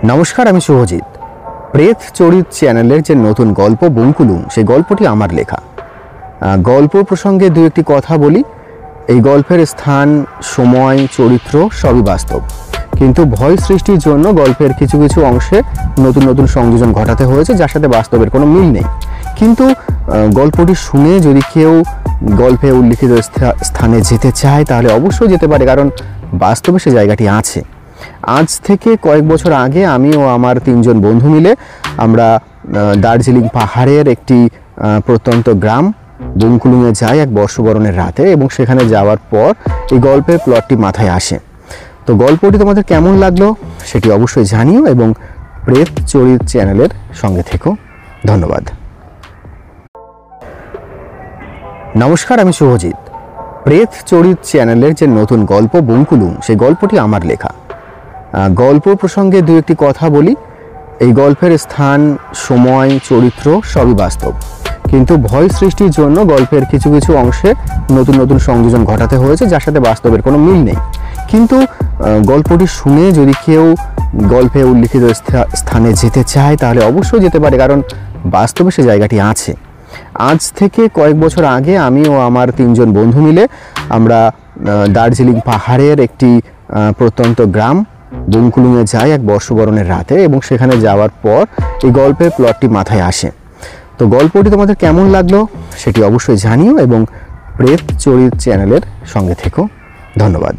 নমস্কার, আমি শুভজিৎ। প্রেত চরিত চ্যানেলের যে নতুন গল্প বঙ্কুলুম, সেই গল্পটি আমার লেখা। গল্প প্রসঙ্গে দু একটি কথা বলি। এই গল্পের স্থান, সময়, চরিত্র সবই বাস্তব, কিন্তু ভয় সৃষ্টির জন্য গল্পের কিছু কিছু অংশে নতুন নতুন সংযোজন ঘটাতে হয়েছে, যার সাথে বাস্তবের কোনো মিল নেই। কিন্তু গল্পটি শুনে যদি কেউ গল্পে উল্লিখিত স্থানে যেতে চায় তাহলে অবশ্যই যেতে পারে, কারণ বাস্তবে সে জায়গাটি আছে। আজ থেকে কয়েক বছর আগে আমি ও আমার 3 জন বন্ধু মিলে আমরা দার্জিলিং পাহাড়ের একটি প্রত্যন্ত গ্রাম বঙ্কুলুমে যাই এক বর্ষবরণের রাতে, এবং সেখানে যাওয়ার পর এই গল্পের প্লটটি মাথায় আসে। তো গল্পটি তোমাদের কেমন লাগলো সেটি অবশ্যই জানিও, এবং প্রেত চরিত চ্যানেলের সঙ্গে থেকো। ধন্যবাদ। নমস্কার, আমি শুভজিৎ। প্রেত চরিত চ্যানেলের যে নতুন গল্প বঙ্কুলুম, সেই গল্পটি আমার লেখা। গল্প প্রসঙ্গে দু একটি কথা বলি। এই গল্পের স্থান, সময়, চরিত্র সবই বাস্তব, কিন্তু ভয় সৃষ্টির জন্য গল্পের কিছু কিছু অংশে নতুন নতুন সংযোজন ঘটাতে হয়েছে, যার সাথে বাস্তবের কোনো মিল নেই। কিন্তু গল্পটি শুনে যদি কেউ গল্পে উল্লিখিত স্থানে যেতে চায় তাহলে অবশ্যই যেতে পারে, কারণ বাস্তবে সে জায়গাটি আছে। আজ থেকে কয়েক বছর আগে আমি ও আমার 3 জন বন্ধু মিলে আমরা দার্জিলিং পাহাড়ের একটি প্রত্যন্ত গ্রাম বঙ্কুলুমে যাই এক বর্ষবরণের রাতে, এবং সেখানে যাওয়ার পর এই গল্পের প্লটটি মাথায় আসে। তো গল্পটি তোমাদের কেমন লাগলো সেটি অবশ্যই জানিও, এবং প্রেত চরিত চ্যানেলের সঙ্গে থেকো। ধন্যবাদ।